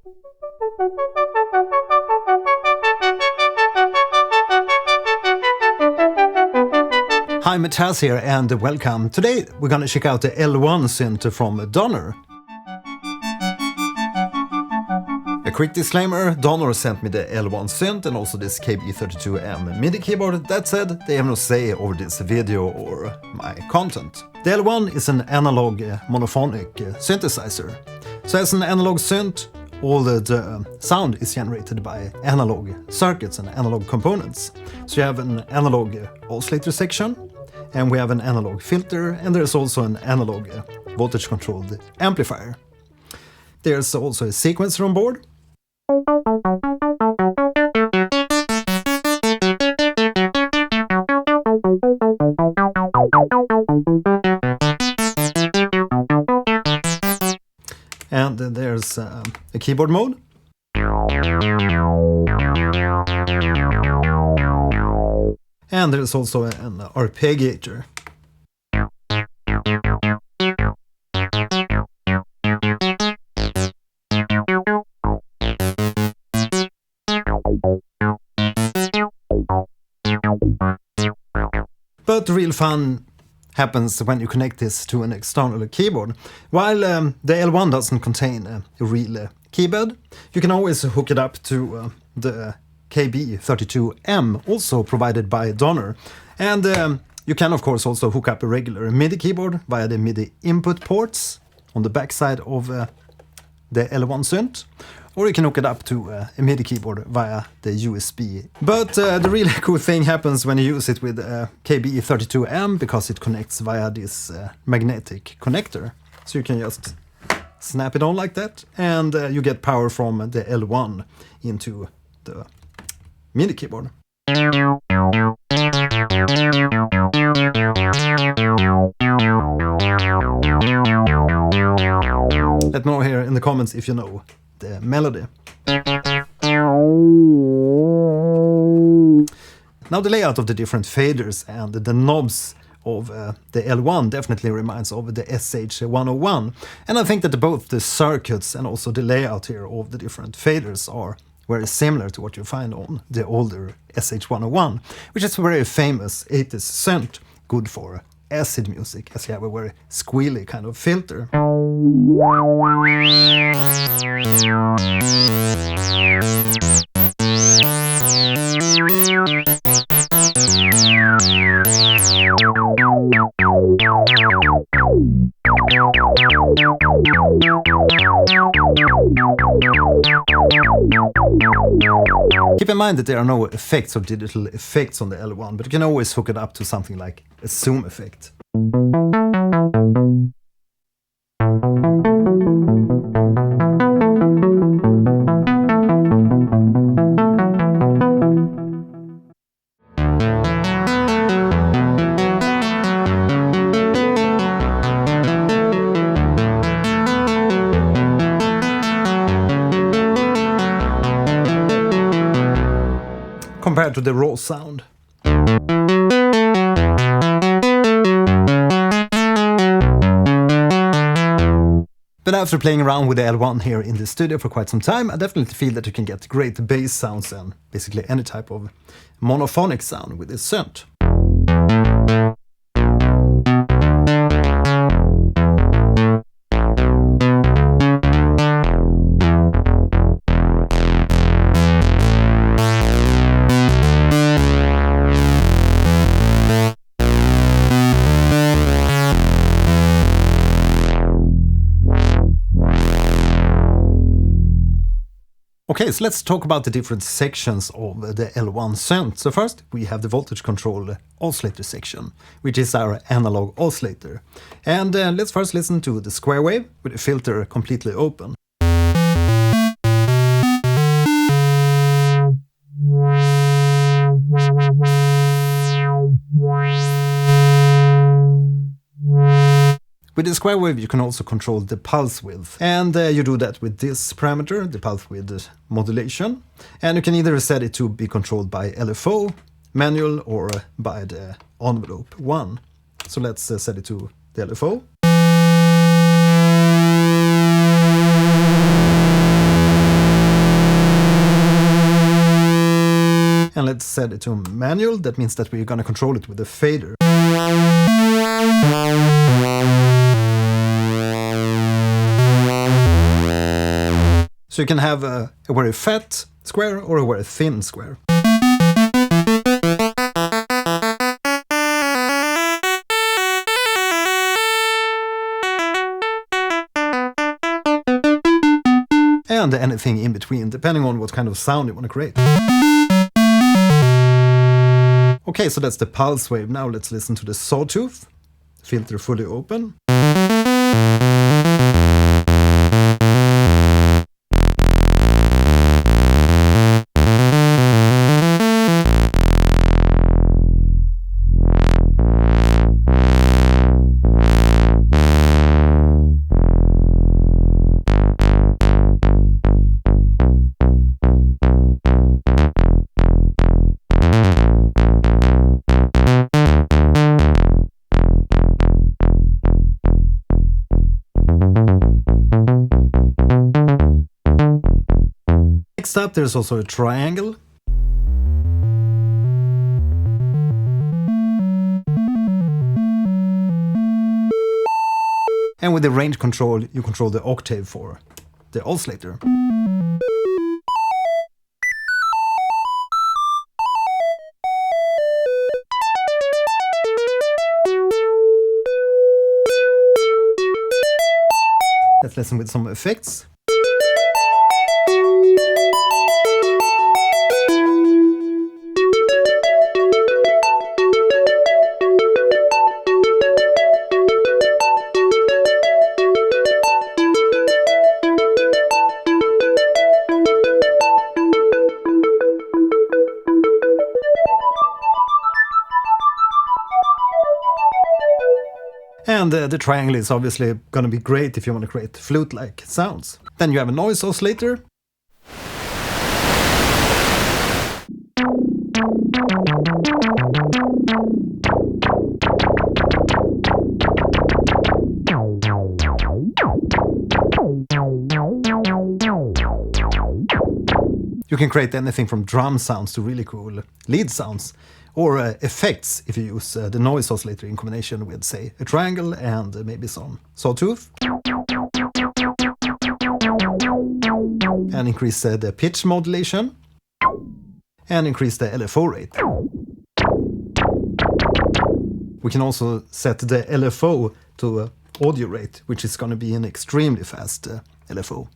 Hi, Mataz here and welcome. Today we're gonna check out the L1 synth from Donner. A quick disclaimer, Donner sent me the L1 synth and also this KB32M MIDI keyboard. That said, they have no say over this video or my content. The L1 is an analog monophonic synthesizer. So as an analog synth, all the sound is generated by analog circuits and analog components. So you have an analog oscillator section, and we have an analog filter, and there's also an analog voltage-controlled amplifier. There's also a sequencer on board. And then there's a keyboard mode. And there's also an arpeggiator. But the real fun happens when you connect this to an external keyboard. While the L1 doesn't contain a real keyboard, you can always hook it up to the KB32M, also provided by Donner. And you can of course also hook up a regular MIDI keyboard via the MIDI input ports on the backside of the L1 synth. Or you can hook it up to a MIDI keyboard via the USB. But the really cool thing happens when you use it with KB32M, because it connects via this magnetic connector. So you can just snap it on like that, and you get power from the L1 into the MIDI keyboard. Let me know here in the comments if you know the melody. Now the layout of the different faders and the knobs of the L1 definitely reminds of the SH-101, and I think that both the circuits and also the layout here of the different faders are very similar to what you find on the older SH-101, which is a very famous 80s synth, good for acid music, as you have a very squealy kind of filter. Keep in mind that there are no effects or digital effects on the L1, but you can always hook it up to something like a zoom effect. Compared to the raw sound. But after playing around with the L1 here in the studio for quite some time, I definitely feel that you can get great bass sounds and basically any type of monophonic sound with this synth. Okay, so let's talk about the different sections of the L1 synth. So first we have the voltage control oscillator section, which is our analog oscillator. And let's first listen to the square wave with the filter completely open. With the square wave you can also control the pulse width, and you do that with this parameter, the pulse width modulation, and you can either set it to be controlled by LFO, manual, or by the envelope 1. So let's set it to the LFO. set it to manual. That means that we're going to control it with a fader. So you can have a very fat square or a very thin square. And anything in between, depending on what kind of sound you want to create. Okay, so that's the pulse wave. Now let's listen to the sawtooth. Filter fully open. Next up, there's also a triangle. And with the range control, you control the octave for the oscillator. Let's listen with some effects. And the triangle is obviously going to be great if you want to create flute-like sounds. Then you have a noise oscillator. You can create anything from drum sounds to really cool lead sounds, or effects if you use the noise oscillator in combination with, say, a triangle and maybe some sawtooth. And increase the pitch modulation. And increase the LFO rate. We can also set the LFO to audio rate, which is going to be an extremely fast LFO.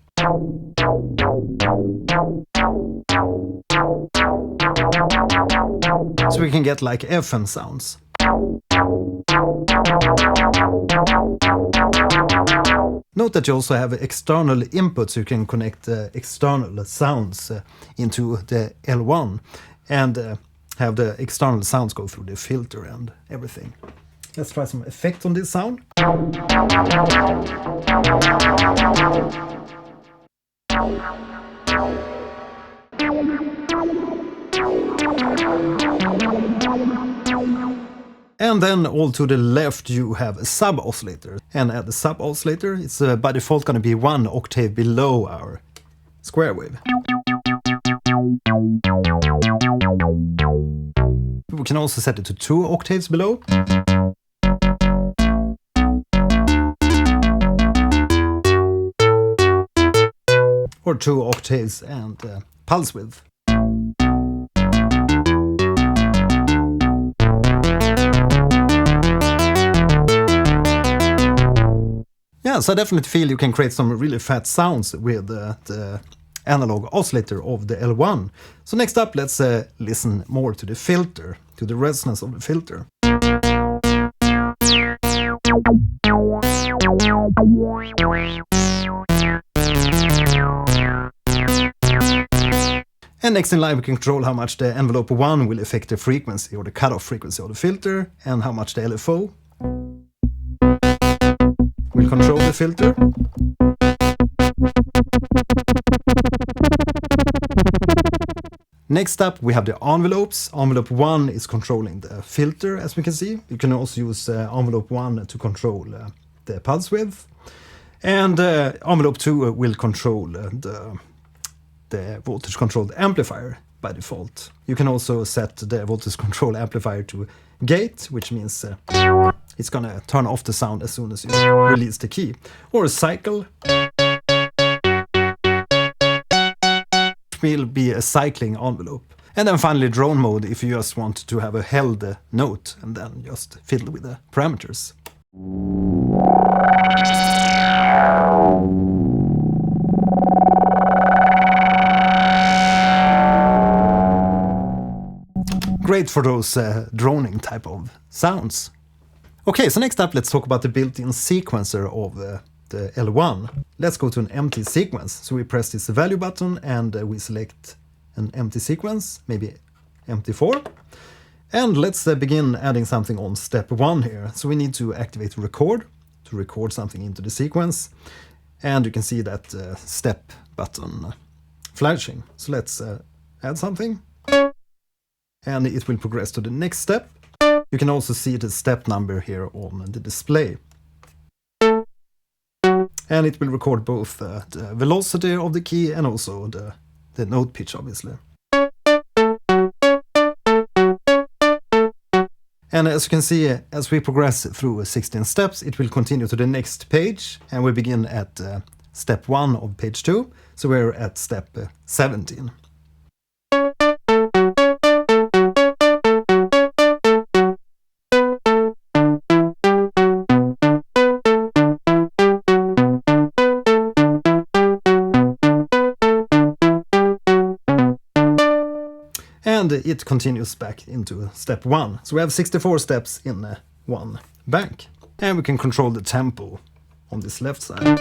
So we can get like FM sounds. Note that you also have external inputs, so you can connect external sounds into the L1 and have the external sounds go through the filter and everything. Let's try some effect on this sound. And then all to the left you have a sub-oscillator. And at the sub-oscillator it's by default going to be 1 octave below our square wave. We can also set it to 2 octaves below. Or 2 octaves and pulse width. Yeah, so I definitely feel you can create some really fat sounds with the analog oscillator of the L1. So next up, let's listen more to the filter, to the resonance of the filter. And next in line we can control how much the envelope 1 will affect the frequency or the cutoff frequency of the filter, and how much the LFO will control the filter. Next up we have the envelopes. Envelope 1 is controlling the filter, as we can see. You can also use envelope 1 to control the pulse width. And envelope 2 will control the voltage controlled amplifier. by default. You can also set the voltage control amplifier to gate, which means it's gonna turn off the sound as soon as you release the key. Or a cycle, which will be a cycling envelope. And then finally drone mode if you just want to have a held note and then just fiddle with the parameters. Great for those droning type of sounds. Okay, so next up let's talk about the built-in sequencer of the L1. Let's go to an empty sequence. So we press this value button and we select an empty sequence, maybe empty 4. And let's begin adding something on step 1 here. So we need to activate record to record something into the sequence. And you can see that step button flashing. So let's add something. And it will progress to the next step. You can also see the step number here on the display. And it will record both the velocity of the key and also the note pitch, obviously. And as you can see, as we progress through 16 steps, it will continue to the next page, and we begin at step 1 of page 2, so we're at step 17. And it continues back into step 1. So we have 64 steps in one bank. And we can control the tempo on this left side.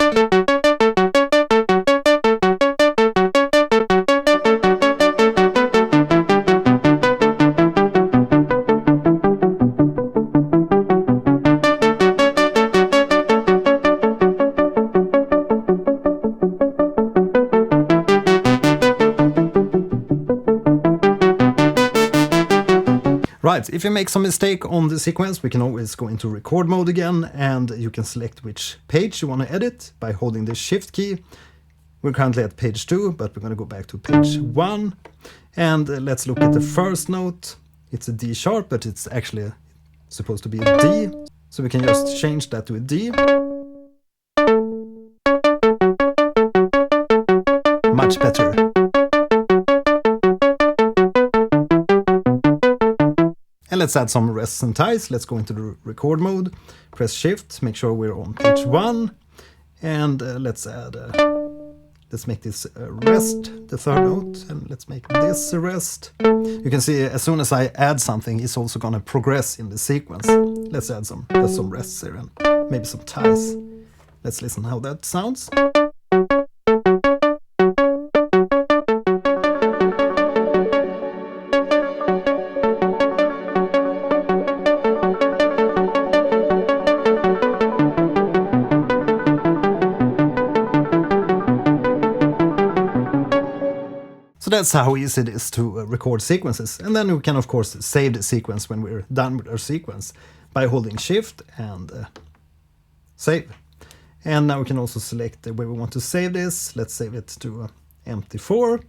Right, if you make some mistake on the sequence, we can always go into record mode again, and you can select which page you want to edit by holding the shift key. We're currently at page 2, but we're going to go back to page 1. And let's look at the first note. It's a D sharp, but it's actually supposed to be a D. So we can just change that to a D. Much better. And let's add some rests and ties. Let's go into the record mode, press shift, make sure we're on page 1, and let's make this a rest, the third note, and let's make this a rest. You can see as soon as I add something, it's also going to progress in the sequence. Let's add some rests here and maybe some ties. Let's listen how that sounds. So that's how easy it is to record sequences. And then we can of course save the sequence when we're done with our sequence by holding shift and save. And now we can also select where we want to save this. Let's save it to empty 4.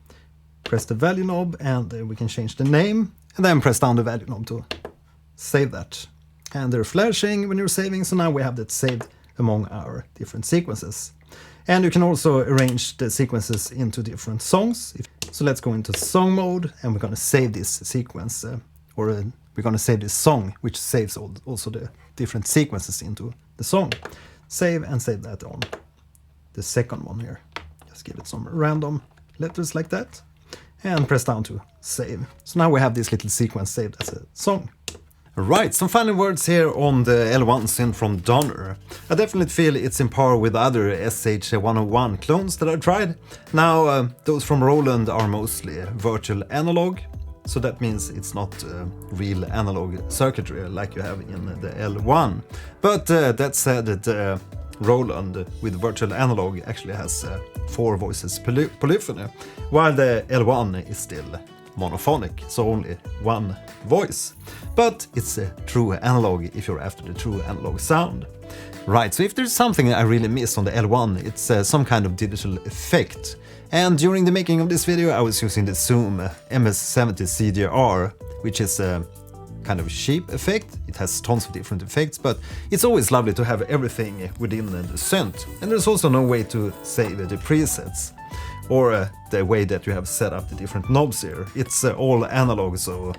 Press the value knob and we can change the name. And then press down the value knob to save that. And they're flashing when you're saving, so now we have that saved among our different sequences. And you can also arrange the sequences into different songs. So let's go into song mode, and we're going to save this sequence, we're going to save this song, which saves also the different sequences into the song. Save and save that on the second one here. Just give it some random letters like that, and press down to save. So now we have this little sequence saved as a song. Right, some final words here on the L1 synth from Donner. I definitely feel it's in par with other SH-101 clones that I've tried. Now, those from Roland are mostly virtual analog, so that means it's not real analog circuitry like you have in the L1. But that said, the Roland with virtual analog actually has 4 voices polyphony, while the L1 is still monophonic, so only one voice. But it's a true analog if you're after the true analog sound. Right, so if there's something I really miss on the L1, it's some kind of digital effect. And during the making of this video I was using the Zoom MS-70 CDR, which is a kind of cheap effect. It has tons of different effects, but it's always lovely to have everything within the Synth. And there's also no way to save the presets, or the way that you have set up the different knobs here. It's all analog, so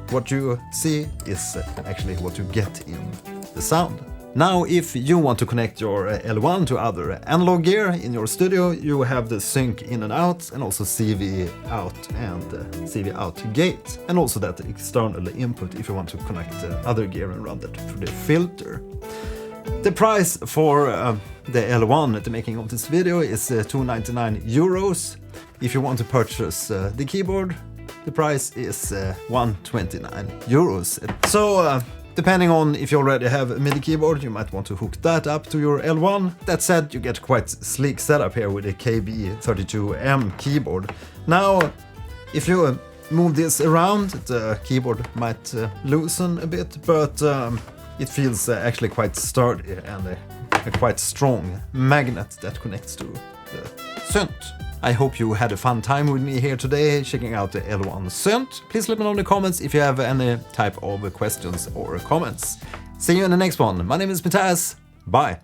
what you see is actually what you get in the sound. Now, if you want to connect your L1 to other analog gear in your studio, you have the sync in and out, and also CV out and CV out gate, and also that external input if you want to connect other gear and run that through the filter. The price for the L1 at the making of this video is 299 euros. If you want to purchase the keyboard, the price is 129 euros. So depending on if you already have a MIDI keyboard, you might want to hook that up to your L1. That said, you get quite sleek setup here with a KB32M keyboard. Now, if you move this around, the keyboard might loosen a bit, but it feels actually quite sturdy and a quite strong magnet that connects to the Synth. I hope you had a fun time with me here today checking out the L1 Synth. Please let me know in the comments if you have any type of questions or comments. See you in the next one. My name is Matthias. Bye.